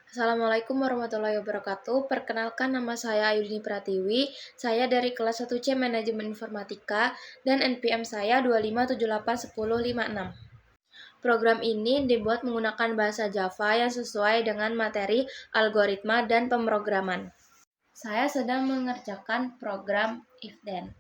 Assalamualaikum warahmatullahi wabarakatuh. Perkenalkan nama saya Ayudini Pratiwi. Saya dari kelas 1C Manajemen Informatika dan NPM saya 25781056. Program ini dibuat menggunakan bahasa Java yang sesuai dengan materi algoritma dan pemrograman. Saya sedang mengerjakan program if then.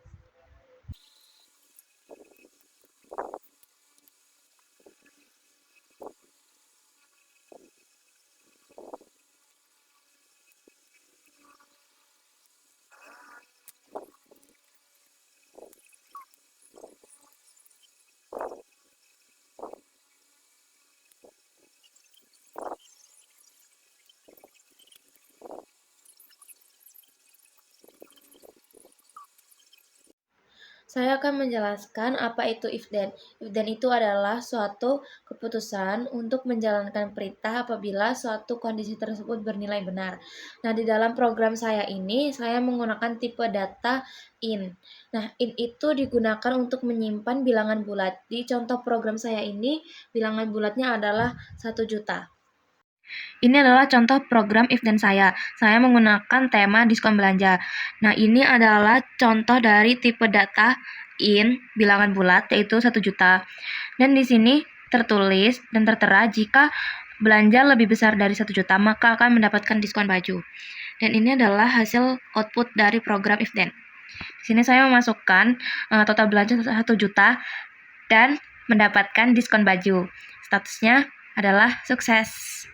Saya akan menjelaskan apa itu if then. If then itu adalah suatu keputusan untuk menjalankan perintah apabila suatu kondisi tersebut bernilai benar. Nah, di dalam program saya ini, saya menggunakan tipe data in. Nah, in itu digunakan untuk menyimpan bilangan bulat. Di contoh program saya ini, bilangan bulatnya adalah 1 juta. Ini adalah contoh program if then saya. Saya menggunakan tema diskon belanja. Nah, ini adalah contoh dari tipe data in bilangan bulat yaitu 1 juta. Dan di sini tertulis dan tertera jika belanja lebih besar dari 1 juta maka akan mendapatkan diskon baju. Dan ini adalah hasil output dari program if then. Di sini saya memasukkan total belanja 1 juta dan mendapatkan diskon baju. Statusnya adalah sukses.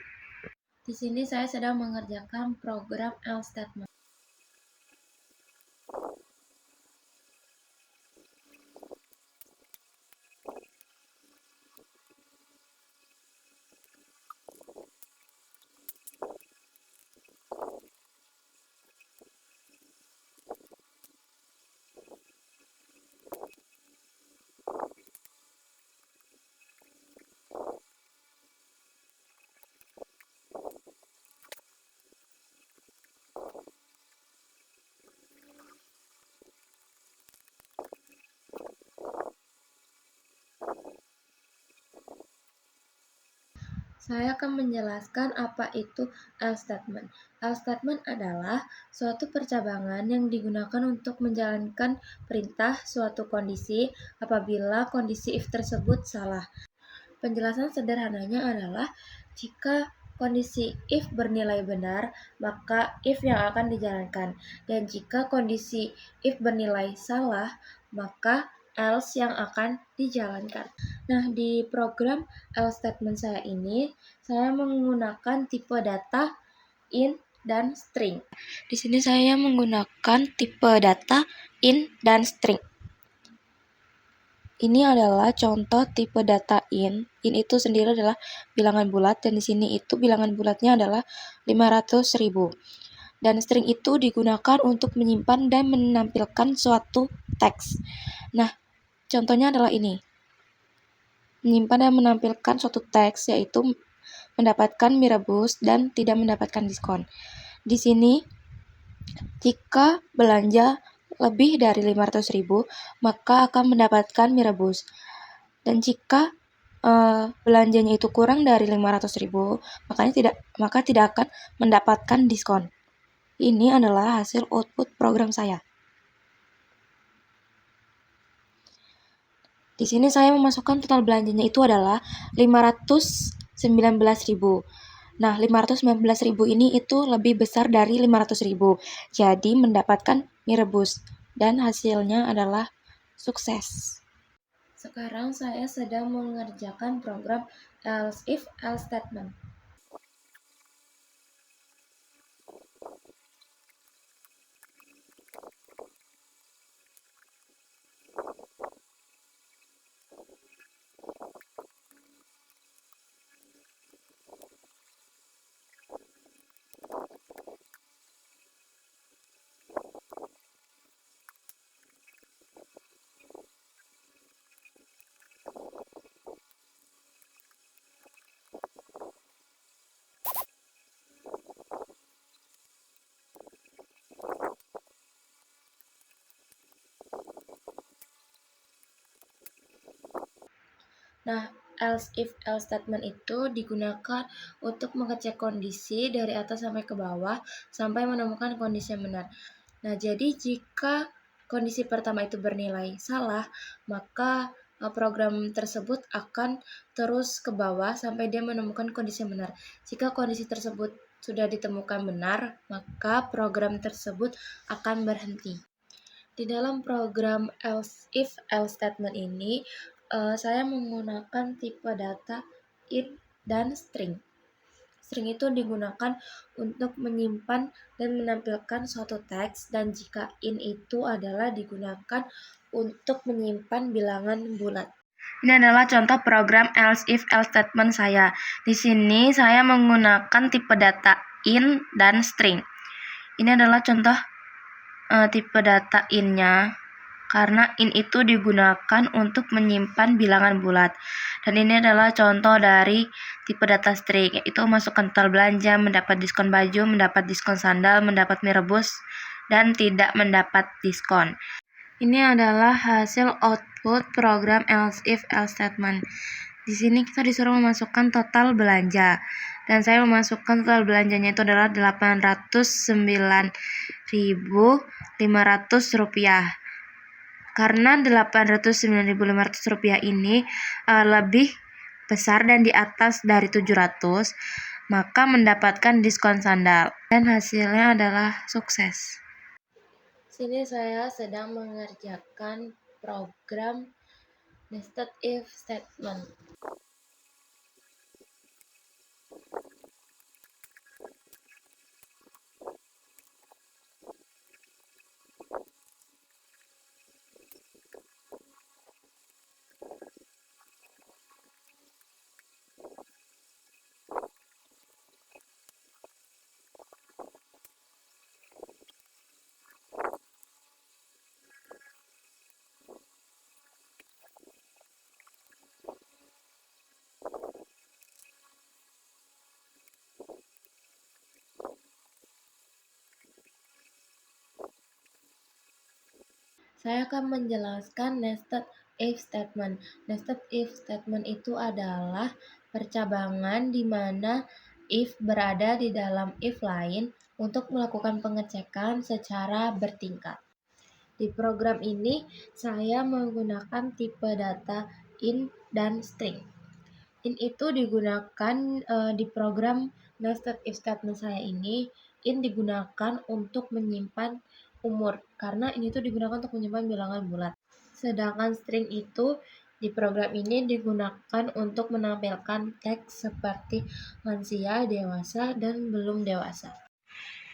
Di sini saya sedang mengerjakan program else statement. Saya akan menjelaskan apa itu else statement. Else statement adalah suatu percabangan yang digunakan untuk menjalankan perintah suatu kondisi apabila kondisi if tersebut salah. Penjelasan sederhananya adalah jika kondisi if bernilai benar, maka if yang akan dijalankan. Dan jika kondisi if bernilai salah, maka else yang akan dijalankan. Nah, di program else statement saya ini, saya menggunakan tipe data in dan string. Di sini saya menggunakan tipe data in dan string. Ini adalah contoh tipe data in. In itu sendiri adalah bilangan bulat dan di sini itu bilangan bulatnya adalah 500.000. Dan string itu digunakan untuk menyimpan dan menampilkan suatu teks. Nah, contohnya adalah ini. Menyimpan dan menampilkan suatu teks yaitu mendapatkan mie rebus dan tidak mendapatkan diskon. Di sini jika belanja lebih dari 500.000 maka akan mendapatkan mie rebus. Dan jika belanjanya itu kurang dari 500.000 maka tidak akan mendapatkan diskon. Ini adalah hasil output program saya. Di sini saya memasukkan total belanjanya itu adalah 519.000. Nah, 519.000 ini itu lebih besar dari 500.000. Jadi mendapatkan mie rebus dan hasilnya adalah sukses. Sekarang saya sedang mengerjakan program else if else statement. Nah, else if else statement itu digunakan untuk mengecek kondisi dari atas sampai ke bawah sampai menemukan kondisi yang benar. Nah, jadi jika kondisi pertama itu bernilai salah, maka program tersebut akan terus ke bawah sampai dia menemukan kondisi yang benar. Jika kondisi tersebut sudah ditemukan benar, maka program tersebut akan berhenti. Di dalam program else if else statement ini, saya menggunakan tipe data int dan string. String itu digunakan untuk menyimpan dan menampilkan suatu teks, dan jika int itu adalah digunakan untuk menyimpan bilangan bulat. Ini adalah contoh program else if else statement saya. Di sini saya menggunakan tipe data int dan string. Ini adalah contoh tipe data int-nya, karena int itu digunakan untuk menyimpan bilangan bulat. Dan ini adalah contoh dari tipe data string, yaitu masukkan total belanja, mendapat diskon baju, mendapat diskon sandal, mendapat mie rebus, dan tidak mendapat diskon. Ini adalah hasil output program else if else statement. Di sini kita disuruh memasukkan total belanja, dan saya memasukkan total belanjanya itu adalah Rp809.500. Karena Rp809.500 ini lebih besar dan di atas dari 700, maka mendapatkan diskon sandal, dan hasilnya adalah sukses. Sini saya sedang mengerjakan program nested if statement. Saya akan menjelaskan nested if statement. Nested if statement itu adalah percabangan di mana if berada di dalam if lain untuk melakukan pengecekan secara bertingkat. Di program ini, saya menggunakan tipe data int dan string. Int itu digunakan di program nested if statement saya ini. Int digunakan untuk menyimpan umur, karena ini tuh digunakan untuk menyimpan bilangan bulat. Sedangkan string itu di program ini digunakan untuk menampilkan teks seperti lansia, dewasa, dan belum dewasa.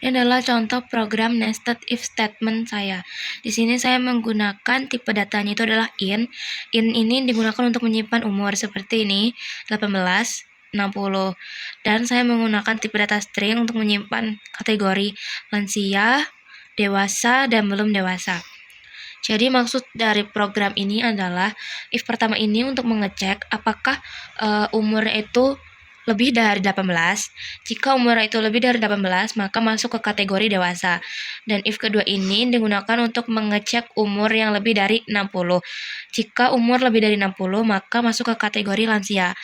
Ini adalah contoh program nested if statement saya. Di sini saya menggunakan tipe datanya itu adalah int. Int ini digunakan untuk menyimpan umur seperti ini, 18, 60. Dan saya menggunakan tipe data string untuk menyimpan kategori lansia, dewasa, dan belum dewasa. Jadi maksud dari program ini adalah if pertama ini untuk mengecek apakah umurnya itu lebih dari 18. Jika umurnya itu lebih dari 18, maka masuk ke kategori dewasa. Dan if kedua ini digunakan untuk mengecek umur yang lebih dari 60. Jika umur lebih dari 60, maka masuk ke kategori lansia.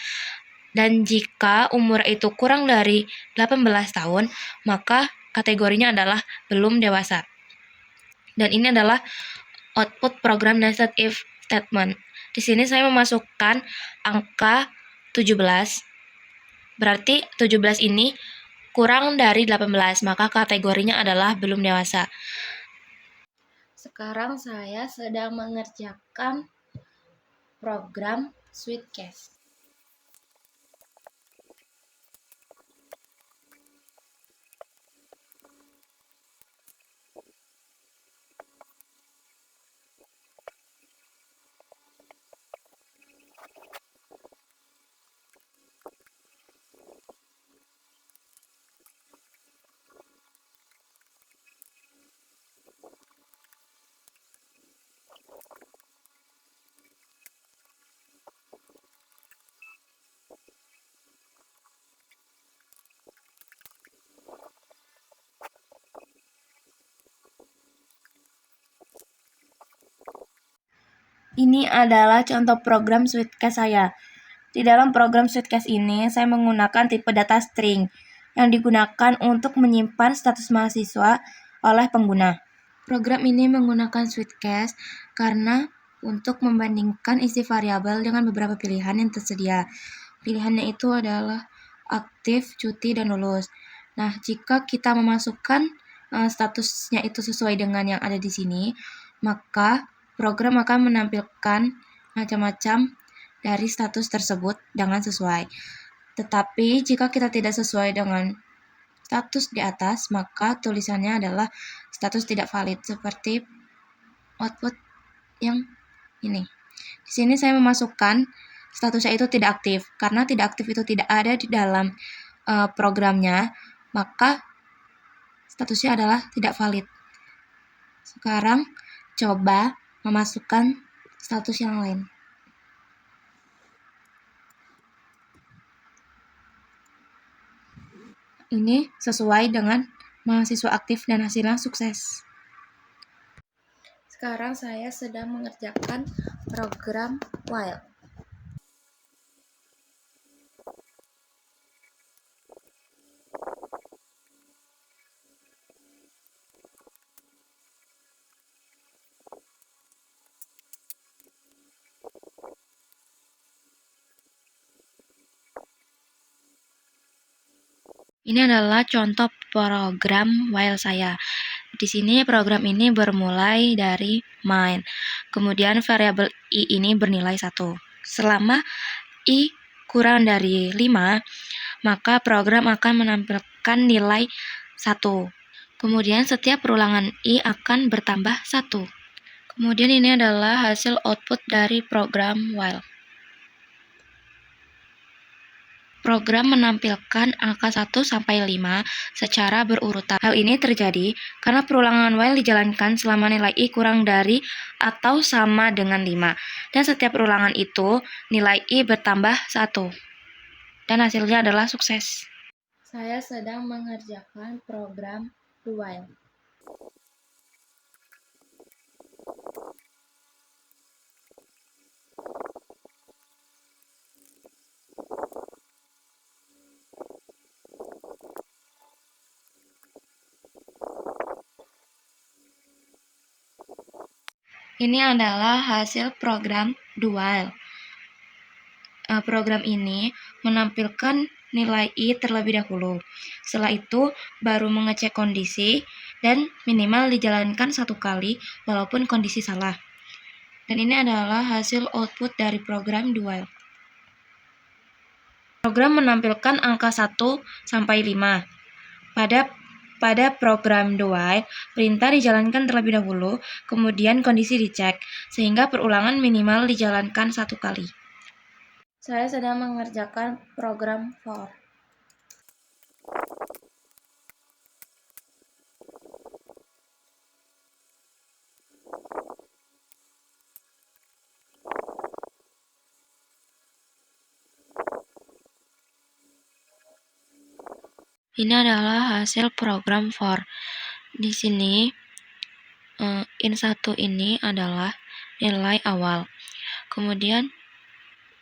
Dan jika umur itu kurang dari 18 tahun, maka kategorinya adalah belum dewasa. Dan ini adalah output program nested if statement. Di sini saya memasukkan angka 17. Berarti 17 ini kurang dari 18, maka kategorinya adalah belum dewasa. Sekarang saya sedang mengerjakan program Sweetcast. Ini adalah contoh program Sweetcast saya. Di dalam program Sweetcast ini, saya menggunakan tipe data string yang digunakan untuk menyimpan status mahasiswa oleh pengguna. Program ini menggunakan Sweetcast karena untuk membandingkan isi variabel dengan beberapa pilihan yang tersedia. Pilihannya itu adalah aktif, cuti, dan lulus. Nah, jika kita memasukkan statusnya itu sesuai dengan yang ada di sini, maka program akan menampilkan macam-macam dari status tersebut dengan sesuai. Tetapi jika kita tidak sesuai dengan status di atas, maka tulisannya adalah status tidak valid, seperti output yang ini. Di sini saya memasukkan statusnya itu tidak aktif. Karena tidak aktif itu tidak ada di dalam programnya, maka statusnya adalah tidak valid. Sekarang coba memasukkan status yang lain. Ini sesuai dengan mahasiswa aktif dan hasilnya sukses. Sekarang saya sedang mengerjakan program while. Ini adalah contoh program while saya. Di sini program ini bermulai dari main. Kemudian variabel i ini bernilai 1. Selama i kurang dari 5, maka program akan menampilkan nilai 1. Kemudian setiap perulangan i akan bertambah 1. Kemudian ini adalah hasil output dari program while. Program menampilkan angka 1 sampai 5 secara berurutan. Hal ini terjadi karena perulangan while dijalankan selama nilai i kurang dari atau sama dengan 5. Dan setiap perulangan itu, nilai i bertambah 1. Dan hasilnya adalah sukses. Saya sedang mengerjakan program do while. Ini adalah hasil program do while. Program ini menampilkan nilai i terlebih dahulu. Setelah itu, baru mengecek kondisi dan minimal dijalankan 1 kali walaupun kondisi salah. Dan ini adalah hasil output dari program do while. Program menampilkan angka 1 sampai 5. Pada program do while, perintah dijalankan terlebih dahulu, kemudian kondisi dicek, sehingga perulangan minimal dijalankan 1 kali. Saya sedang mengerjakan program for. Ini adalah hasil program for. Di sini in1 ini adalah nilai awal. Kemudian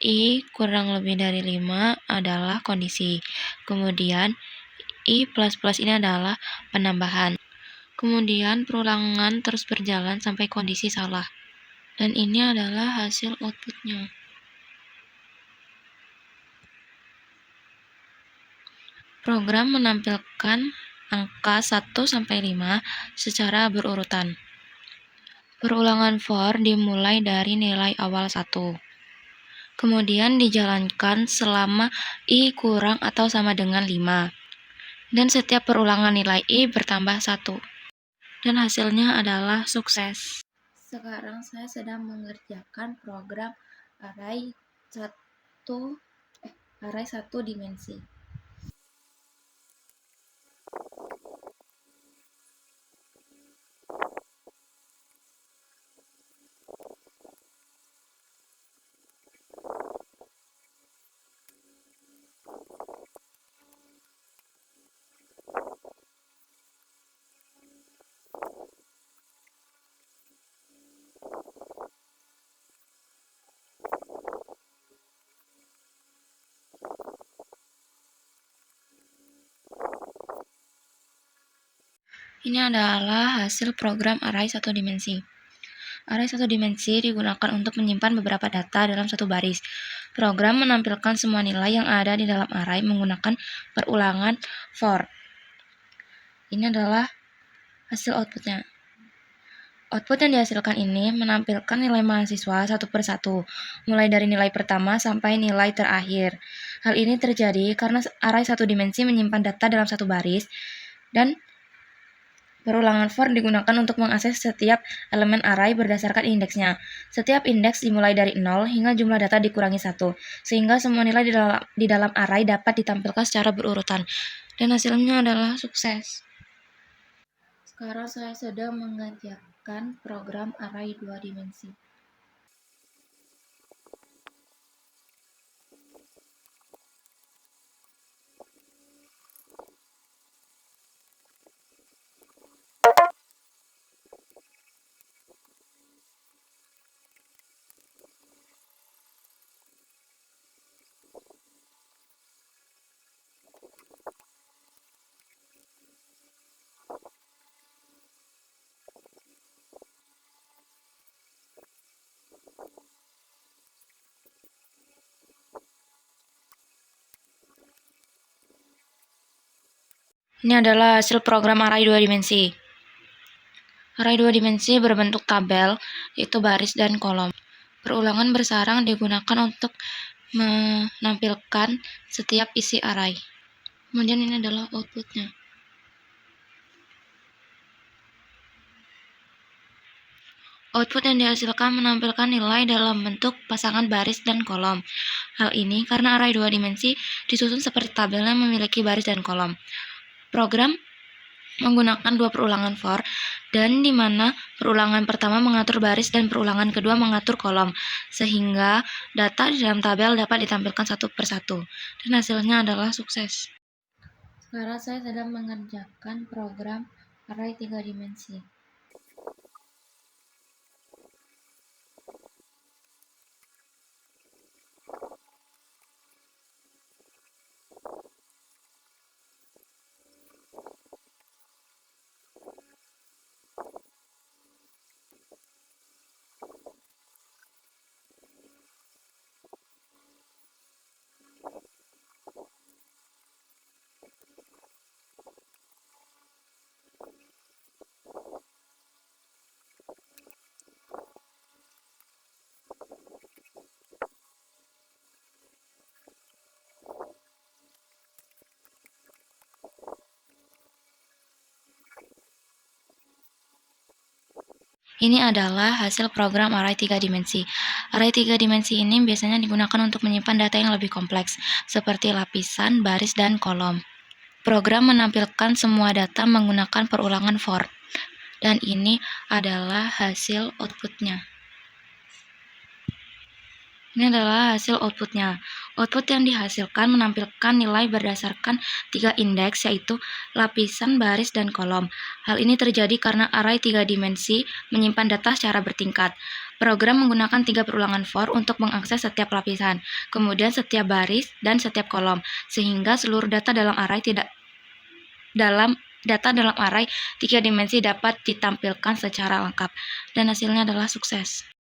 i kurang lebih dari 5 adalah kondisi. Kemudian i plus plus ini adalah penambahan. Kemudian perulangan terus berjalan sampai kondisi salah. Dan ini adalah hasil outputnya. Program menampilkan angka 1 sampai 5 secara berurutan. Perulangan for dimulai dari nilai awal 1. Kemudian dijalankan selama i kurang atau sama dengan 5. Dan setiap perulangan nilai i bertambah 1. Dan hasilnya adalah sukses. Sekarang saya sedang mengerjakan program array 1 dimensi. Ini adalah hasil program array satu dimensi. Array satu dimensi digunakan untuk menyimpan beberapa data dalam satu baris. Program menampilkan semua nilai yang ada di dalam array menggunakan perulangan for. Ini adalah hasil outputnya. Output yang dihasilkan ini menampilkan nilai mahasiswa satu per satu, mulai dari nilai pertama sampai nilai terakhir. Hal ini terjadi karena array satu dimensi menyimpan data dalam satu baris, dan perulangan for digunakan untuk mengakses setiap elemen array berdasarkan indeksnya. Setiap indeks dimulai dari 0 hingga jumlah data dikurangi 1, sehingga semua nilai di dalam array dapat ditampilkan secara berurutan. Dan hasilnya adalah sukses. Sekarang saya sedang mengerjakan program array 2 dimensi. Ini adalah hasil program array 2 dimensi. Array 2 dimensi berbentuk tabel, yaitu baris dan kolom. Perulangan bersarang digunakan untuk menampilkan setiap isi array. Kemudian ini adalah outputnya. Output yang dihasilkan menampilkan nilai dalam bentuk pasangan baris dan kolom. Hal ini karena array 2 dimensi disusun seperti tabel yang memiliki baris dan kolom. Program menggunakan dua perulangan for, dan di mana perulangan pertama mengatur baris dan perulangan kedua mengatur kolom, sehingga data di dalam tabel dapat ditampilkan satu per satu, dan hasilnya adalah sukses. Sekarang saya sedang mengerjakan program array 3 dimensi. Ini adalah hasil program array 3 dimensi. Array 3 dimensi ini biasanya digunakan untuk menyimpan data yang lebih kompleks, seperti lapisan, baris, dan kolom. Program menampilkan semua data menggunakan perulangan for, dan ini adalah hasil outputnya. Ini adalah hasil outputnya. Output yang dihasilkan menampilkan nilai berdasarkan 3 indeks, yaitu lapisan, baris, dan kolom. Hal ini terjadi karena array 3 dimensi menyimpan data secara bertingkat. Program menggunakan 3 perulangan for untuk mengakses setiap lapisan, kemudian setiap baris, dan setiap kolom, sehingga seluruh data dalam array array 3 dimensi dapat ditampilkan secara lengkap, dan hasilnya adalah sukses.